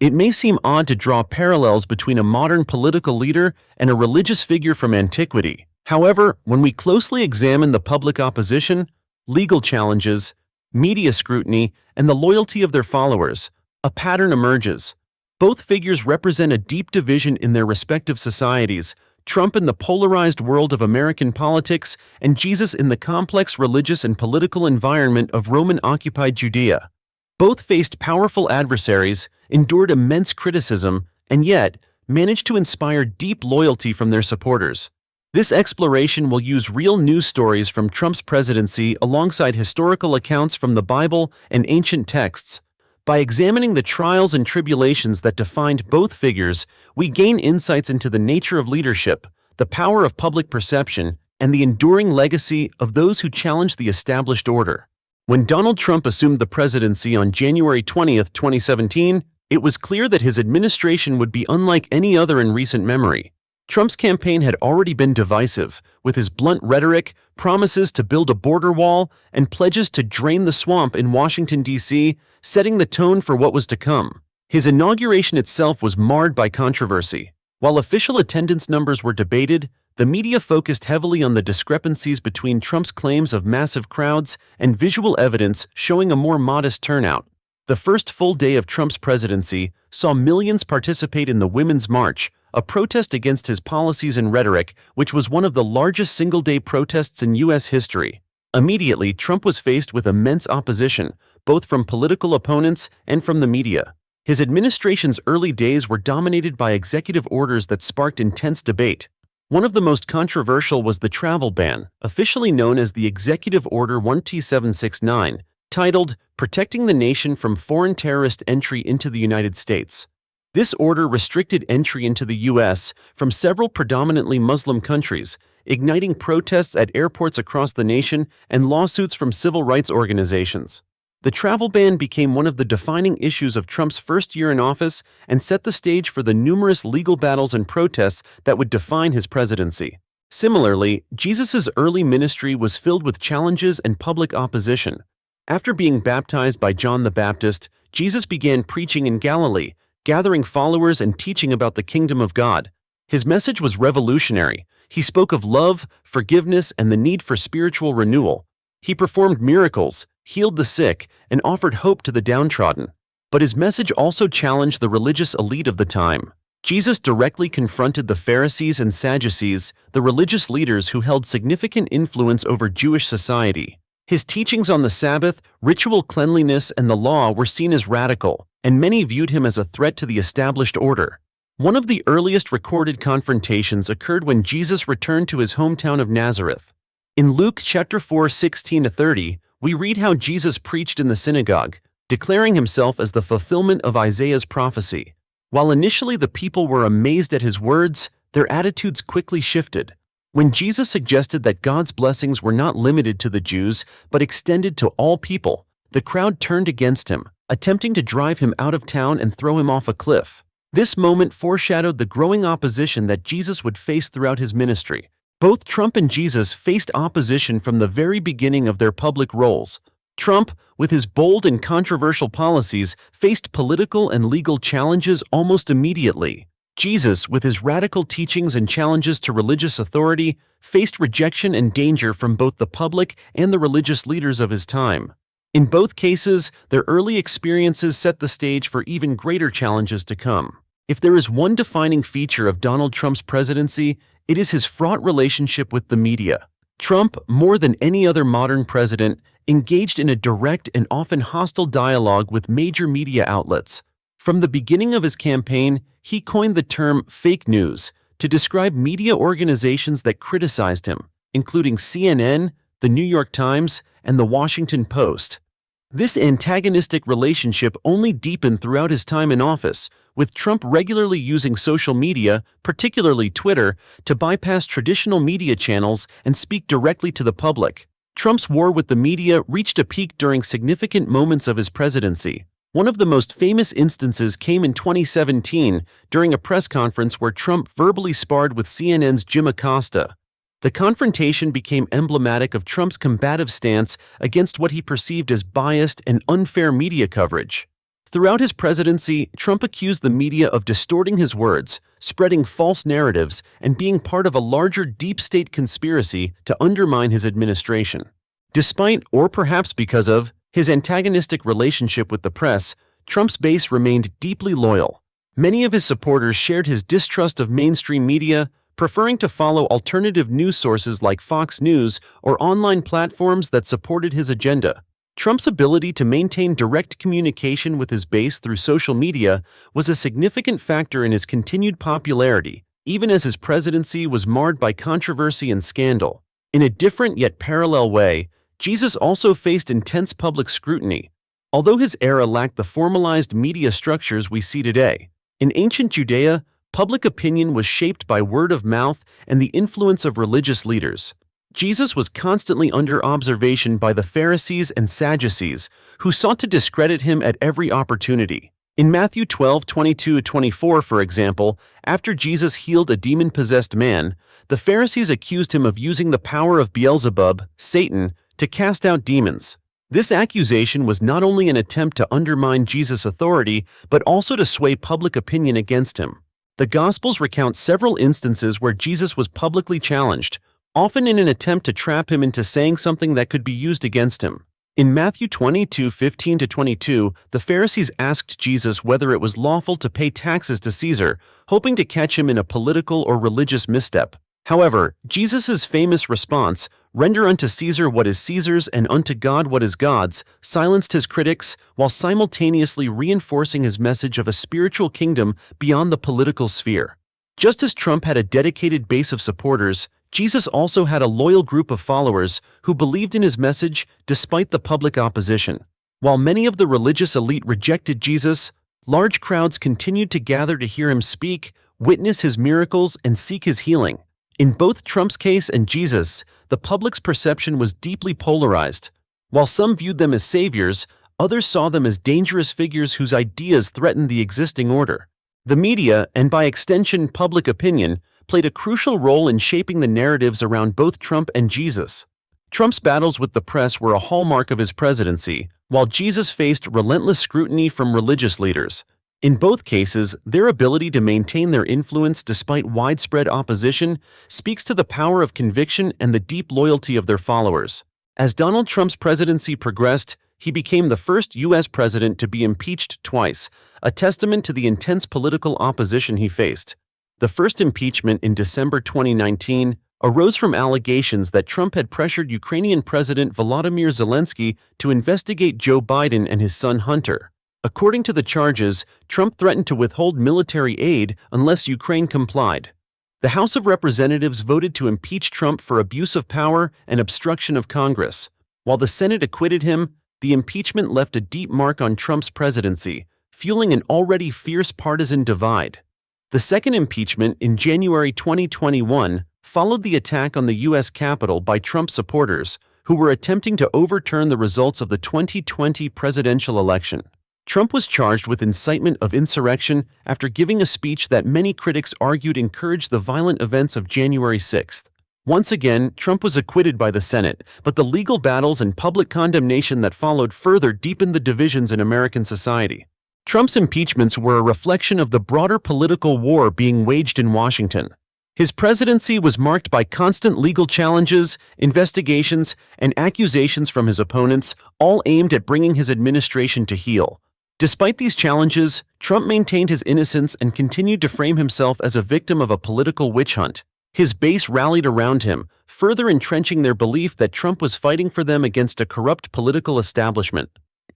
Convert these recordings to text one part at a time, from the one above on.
It may seem odd to draw parallels between a modern political leader and a religious figure from antiquity. However, when we closely examine the public opposition, legal challenges, media scrutiny, and the loyalty of their followers, a pattern emerges. Both figures represent a deep division in their respective societies, Trump in the polarized world of American politics and Jesus in the complex religious and political environment of Roman-occupied Judea. Both faced powerful adversaries, endured immense criticism, and yet managed to inspire deep loyalty from their supporters. This exploration will use real news stories from Trump's presidency alongside historical accounts from the Bible and ancient texts. By examining the trials and tribulations that defined both figures, we gain insights into the nature of leadership, the power of public perception, and the enduring legacy of those who challenged the established order. When Donald Trump assumed the presidency on January 20, 2017, it was clear that his administration would be unlike any other in recent memory. Trump's campaign had already been divisive, with his blunt rhetoric, promises to build a border wall, and pledges to drain the swamp in Washington, D.C., setting the tone for what was to come. His inauguration itself was marred by controversy. While official attendance numbers were debated, the media focused heavily on the discrepancies between Trump's claims of massive crowds and visual evidence showing a more modest turnout. The first full day of Trump's presidency saw millions participate in the Women's March, a protest against his policies and rhetoric, which was one of the largest single-day protests in U.S. history. Immediately, Trump was faced with immense opposition, both from political opponents and from the media. His administration's early days were dominated by executive orders that sparked intense debate. One of the most controversial was the travel ban, officially known as the Executive Order 12769, titled Protecting the Nation from Foreign Terrorist Entry into the United States. This order restricted entry into the U.S. from several predominantly Muslim countries, igniting protests at airports across the nation and lawsuits from civil rights organizations. The travel ban became one of the defining issues of Trump's first year in office and set the stage for the numerous legal battles and protests that would define his presidency. Similarly, Jesus' early ministry was filled with challenges and public opposition. After being baptized by John the Baptist, Jesus began preaching in Galilee, gathering followers and teaching about the kingdom of God. His message was revolutionary. He spoke of love, forgiveness, and the need for spiritual renewal. He performed miracles, healed the sick, and offered hope to the downtrodden. But his message also challenged the religious elite of the time. Jesus directly confronted the Pharisees and Sadducees, the religious leaders who held significant influence over Jewish society. His teachings on the Sabbath, ritual cleanliness, and the law were seen as radical, and many viewed him as a threat to the established order. One of the earliest recorded confrontations occurred when Jesus returned to his hometown of Nazareth. In Luke chapter 4, 16-30, we read how Jesus preached in the synagogue, declaring himself as the fulfillment of Isaiah's prophecy. While initially the people were amazed at his words, their attitudes quickly shifted. When Jesus suggested that God's blessings were not limited to the Jews but extended to all people, the crowd turned against him, attempting to drive him out of town and throw him off a cliff. This moment foreshadowed the growing opposition that Jesus would face throughout his ministry. Both Trump and Jesus faced opposition from the very beginning of their public roles. Trump, with his bold and controversial policies, faced political and legal challenges almost immediately. Jesus, with his radical teachings and challenges to religious authority, faced rejection and danger from both the public and the religious leaders of his time. In both cases, their early experiences set the stage for even greater challenges to come. If there is one defining feature of Donald Trump's presidency, it is his fraught relationship with the media. Trump, more than any other modern president, engaged in a direct and often hostile dialogue with major media outlets. From the beginning of his campaign, he coined the term fake news to describe media organizations that criticized him, including CNN, the New York Times, and the Washington Post. This antagonistic relationship only deepened throughout his time in office, with Trump regularly using social media, particularly Twitter, to bypass traditional media channels and speak directly to the public. Trump's war with the media reached a peak during significant moments of his presidency. One of the most famous instances came in 2017 during a press conference where Trump verbally sparred with CNN's Jim Acosta. The confrontation became emblematic of Trump's combative stance against what he perceived as biased and unfair media coverage. Throughout his presidency, Trump accused the media of distorting his words, spreading false narratives, and being part of a larger deep state conspiracy to undermine his administration. Despite, or perhaps because of, his antagonistic relationship with the press, Trump's base remained deeply loyal. Many of his supporters shared his distrust of mainstream media, preferring to follow alternative news sources like Fox News or online platforms that supported his agenda. Trump's ability to maintain direct communication with his base through social media was a significant factor in his continued popularity, even as his presidency was marred by controversy and scandal. In a different yet parallel way, Jesus also faced intense public scrutiny. Although his era lacked the formalized media structures we see today, in ancient Judea, public opinion was shaped by word of mouth and the influence of religious leaders. Jesus was constantly under observation by the Pharisees and Sadducees, who sought to discredit him at every opportunity. In Matthew 12:22-24, for example, after Jesus healed a demon-possessed man, the Pharisees accused him of using the power of Beelzebub, Satan, to cast out demons. This accusation was not only an attempt to undermine Jesus' authority, but also to sway public opinion against him. The Gospels recount several instances where Jesus was publicly challenged, often in an attempt to trap him into saying something that could be used against him. In Matthew 22:15-22, the Pharisees asked Jesus whether it was lawful to pay taxes to Caesar, hoping to catch him in a political or religious misstep. However, Jesus' famous response, "Render unto Caesar what is Caesar's and unto God what is God's," silenced his critics while simultaneously reinforcing his message of a spiritual kingdom beyond the political sphere. Just as Trump had a dedicated base of supporters, Jesus also had a loyal group of followers who believed in his message despite the public opposition. While many of the religious elite rejected Jesus, large crowds continued to gather to hear him speak, witness his miracles, and seek his healing. In both Trump's case and Jesus, the public's perception was deeply polarized. While some viewed them as saviors, others saw them as dangerous figures whose ideas threatened the existing order. The media, and by extension public opinion, played a crucial role in shaping the narratives around both Trump and Jesus. Trump's battles with the press were a hallmark of his presidency, while Jesus faced relentless scrutiny from religious leaders. In both cases, their ability to maintain their influence despite widespread opposition speaks to the power of conviction and the deep loyalty of their followers. As Donald Trump's presidency progressed, he became the first U.S. president to be impeached twice, a testament to the intense political opposition he faced. The first impeachment in December 2019 arose from allegations that Trump had pressured Ukrainian President Volodymyr Zelensky to investigate Joe Biden and his son Hunter. According to the charges, Trump threatened to withhold military aid unless Ukraine complied. The House of Representatives voted to impeach Trump for abuse of power and obstruction of Congress. While the Senate acquitted him, the impeachment left a deep mark on Trump's presidency, fueling an already fierce partisan divide. The second impeachment in January 2021 followed the attack on the U.S. Capitol by Trump supporters, who were attempting to overturn the results of the 2020 presidential election. Trump was charged with incitement of insurrection after giving a speech that many critics argued encouraged the violent events of January 6. Once again, Trump was acquitted by the Senate, but the legal battles and public condemnation that followed further deepened the divisions in American society. Trump's impeachments were a reflection of the broader political war being waged in Washington. His presidency was marked by constant legal challenges, investigations, and accusations from his opponents, all aimed at bringing his administration to heel. Despite these challenges, Trump maintained his innocence and continued to frame himself as a victim of a political witch hunt. His base rallied around him, further entrenching their belief that Trump was fighting for them against a corrupt political establishment.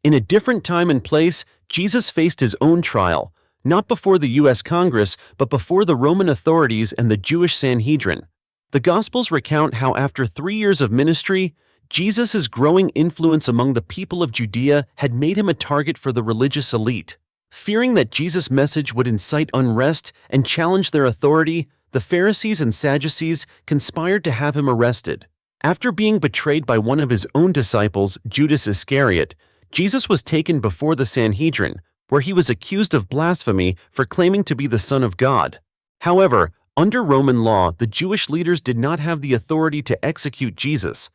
In a different time and place, Jesus faced his own trial, not before the U.S. Congress, but before the Roman authorities and the Jewish Sanhedrin. The Gospels recount how after 3 years of ministry, Jesus' growing influence among the people of Judea had made him a target for the religious elite. Fearing that Jesus' message would incite unrest and challenge their authority, the Pharisees and Sadducees conspired to have him arrested. After being betrayed by one of his own disciples, Judas Iscariot, Jesus was taken before the Sanhedrin, where he was accused of blasphemy for claiming to be the Son of God. However, under Roman law, the Jewish leaders did not have the authority to execute Jesus.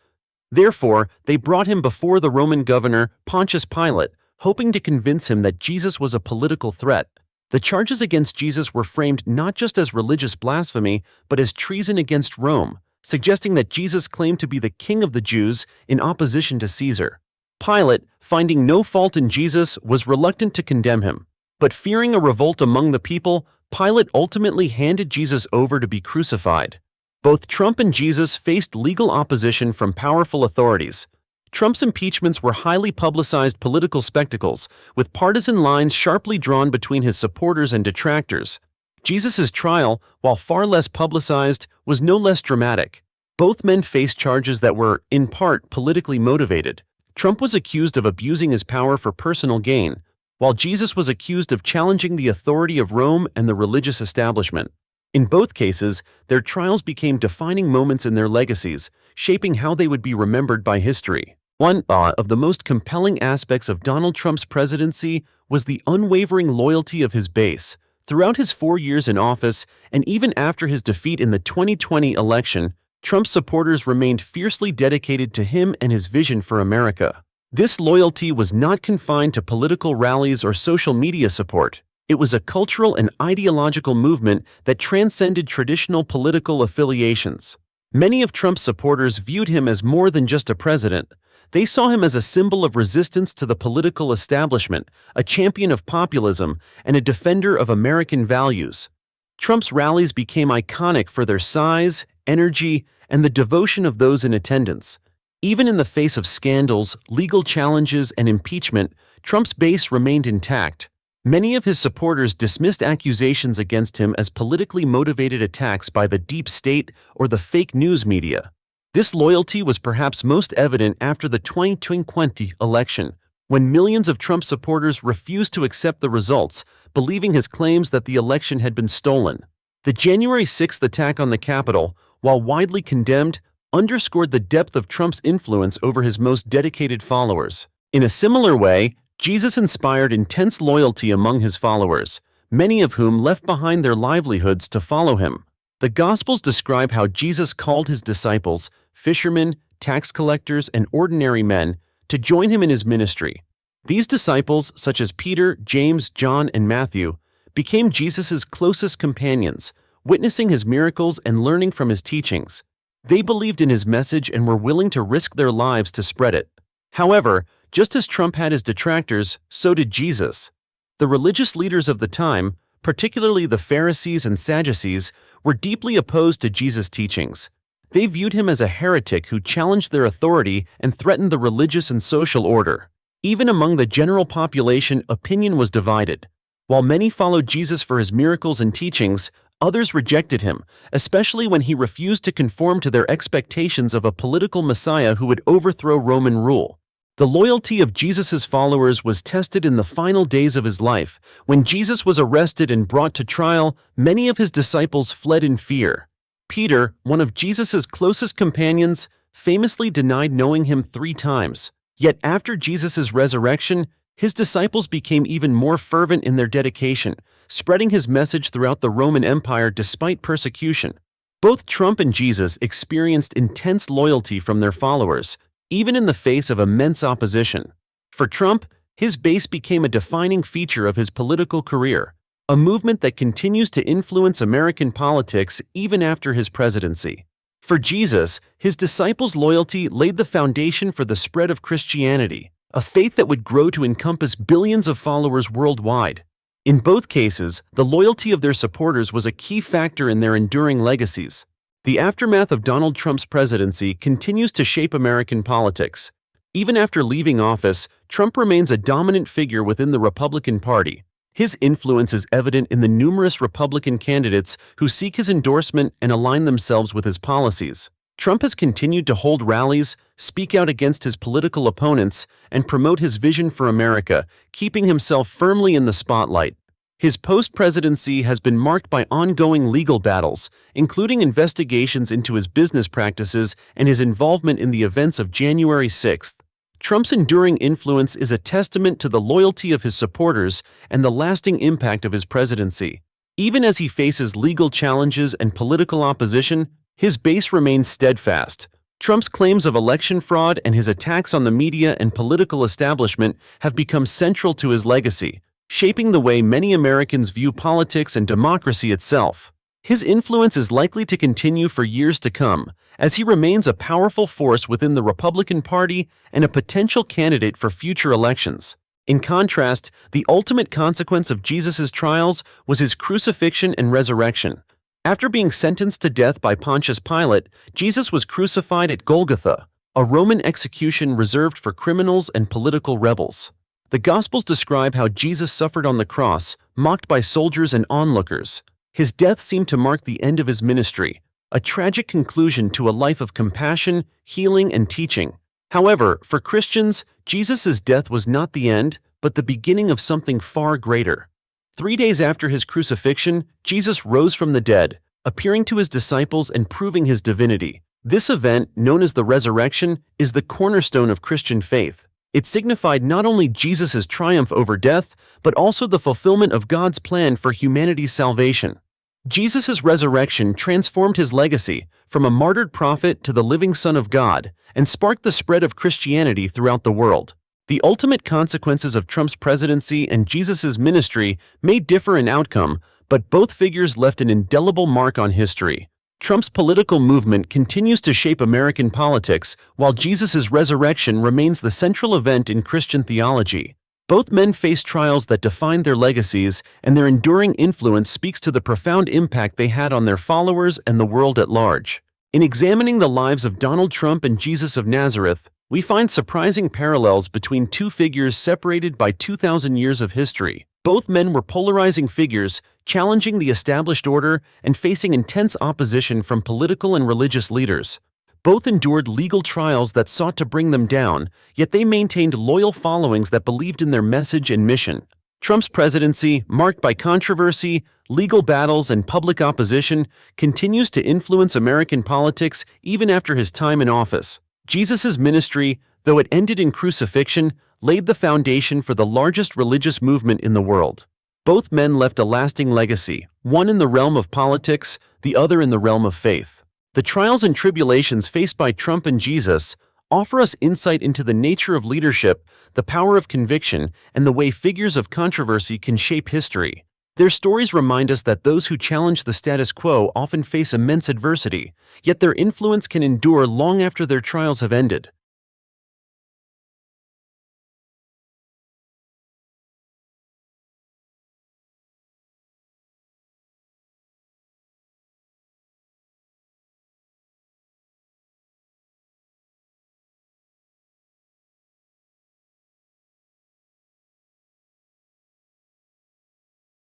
Therefore, they brought him before the Roman governor, Pontius Pilate, hoping to convince him that Jesus was a political threat. The charges against Jesus were framed not just as religious blasphemy, but as treason against Rome, suggesting that Jesus claimed to be the king of the Jews in opposition to Caesar. Pilate, finding no fault in Jesus, was reluctant to condemn him. But fearing a revolt among the people, Pilate ultimately handed Jesus over to be crucified. Both Trump and Jesus faced legal opposition from powerful authorities. Trump's impeachments were highly publicized political spectacles, with partisan lines sharply drawn between his supporters and detractors. Jesus' trial, while far less publicized, was no less dramatic. Both men faced charges that were, in part, politically motivated. Trump was accused of abusing his power for personal gain, while Jesus was accused of challenging the authority of Rome and the religious establishment. In both cases, their trials became defining moments in their legacies, shaping how they would be remembered by history. One of the most compelling aspects of Donald Trump's presidency was the unwavering loyalty of his base. Throughout his 4 years in office, and even after his defeat in the 2020 election, Trump's supporters remained fiercely dedicated to him and his vision for America. This loyalty was not confined to political rallies or social media support. It was a cultural and ideological movement that transcended traditional political affiliations. Many of Trump's supporters viewed him as more than just a president. They saw him as a symbol of resistance to the political establishment, a champion of populism, and a defender of American values. Trump's rallies became iconic for their size, energy, and the devotion of those in attendance. Even in the face of scandals, legal challenges, and impeachment, Trump's base remained intact. Many of his supporters dismissed accusations against him as politically motivated attacks by the deep state or the fake news media. This loyalty was perhaps most evident after the 2020 election, when millions of Trump supporters refused to accept the results, believing his claims that the election had been stolen. The January 6th attack on the Capitol, while widely condemned, underscored the depth of Trump's influence over his most dedicated followers. In a similar way, Jesus inspired intense loyalty among his followers, many of whom left behind their livelihoods to follow him. The Gospels describe how Jesus called his disciples, fishermen, tax collectors, and ordinary men, to join him in his ministry. These disciples, such as Peter, James, John, and Matthew, became Jesus' closest companions, witnessing his miracles and learning from his teachings. They believed in his message and were willing to risk their lives to spread it. However, just as Trump had his detractors, so did Jesus. The religious leaders of the time, particularly the Pharisees and Sadducees, were deeply opposed to Jesus' teachings. They viewed him as a heretic who challenged their authority and threatened the religious and social order. Even among the general population, opinion was divided. While many followed Jesus for his miracles and teachings, others rejected him, especially when he refused to conform to their expectations of a political Messiah who would overthrow Roman rule. The loyalty of Jesus' followers was tested in the final days of his life. When Jesus was arrested and brought to trial, many of his disciples fled in fear. Peter, one of Jesus' closest companions, famously denied knowing him 3 times. Yet after Jesus' resurrection, his disciples became even more fervent in their dedication, spreading his message throughout the Roman Empire despite persecution. Both Trump and Jesus experienced intense loyalty from their followers, even in the face of immense opposition. For Trump, his base became a defining feature of his political career, a movement that continues to influence American politics even after his presidency. For Jesus, his disciples' loyalty laid the foundation for the spread of Christianity, a faith that would grow to encompass billions of followers worldwide. In both cases, the loyalty of their supporters was a key factor in their enduring legacies. The aftermath of Donald Trump's presidency continues to shape American politics. Even after leaving office, Trump remains a dominant figure within the Republican Party. His influence is evident in the numerous Republican candidates who seek his endorsement and align themselves with his policies. Trump has continued to hold rallies, speak out against his political opponents, and promote his vision for America, keeping himself firmly in the spotlight. His post-presidency has been marked by ongoing legal battles, including investigations into his business practices and his involvement in the events of January 6th. Trump's enduring influence is a testament to the loyalty of his supporters and the lasting impact of his presidency. Even as he faces legal challenges and political opposition, his base remains steadfast. Trump's claims of election fraud and his attacks on the media and political establishment have become central to his legacy, shaping the way many Americans view politics and democracy itself. His influence is likely to continue for years to come, as he remains a powerful force within the Republican Party and a potential candidate for future elections. In contrast, the ultimate consequence of Jesus' trials was his crucifixion and resurrection. After being sentenced to death by Pontius Pilate, Jesus was crucified at Golgotha, a Roman execution reserved for criminals and political rebels. The Gospels describe how Jesus suffered on the cross, mocked by soldiers and onlookers. His death seemed to mark the end of his ministry, a tragic conclusion to a life of compassion, healing, and teaching. However, for Christians, Jesus' death was not the end, but the beginning of something far greater. 3 days after his crucifixion, Jesus rose from the dead, appearing to his disciples and proving his divinity. This event, known as the resurrection, is the cornerstone of Christian faith. It signified not only Jesus' triumph over death, but also the fulfillment of God's plan for humanity's salvation. Jesus' resurrection transformed his legacy from a martyred prophet to the living Son of God and sparked the spread of Christianity throughout the world. The ultimate consequences of Trump's presidency and Jesus' ministry may differ in outcome, but both figures left an indelible mark on history. Trump's political movement continues to shape American politics, while Jesus' resurrection remains the central event in Christian theology. Both men face trials that define their legacies, and their enduring influence speaks to the profound impact they had on their followers and the world at large. In examining the lives of Donald Trump and Jesus of Nazareth, we find surprising parallels between two figures separated by 2,000 years of history. Both men were polarizing figures, challenging the established order and facing intense opposition from political and religious leaders. Both endured legal trials that sought to bring them down, yet they maintained loyal followings that believed in their message and mission. Trump's presidency, marked by controversy, legal battles, and public opposition, continues to influence American politics even after his time in office. Jesus' ministry, though it ended in crucifixion, laid the foundation for the largest religious movement in the world. Both men left a lasting legacy, one in the realm of politics, the other in the realm of faith. The trials and tribulations faced by Trump and Jesus offer us insight into the nature of leadership, the power of conviction, and the way figures of controversy can shape history. Their stories remind us that those who challenge the status quo often face immense adversity, yet their influence can endure long after their trials have ended.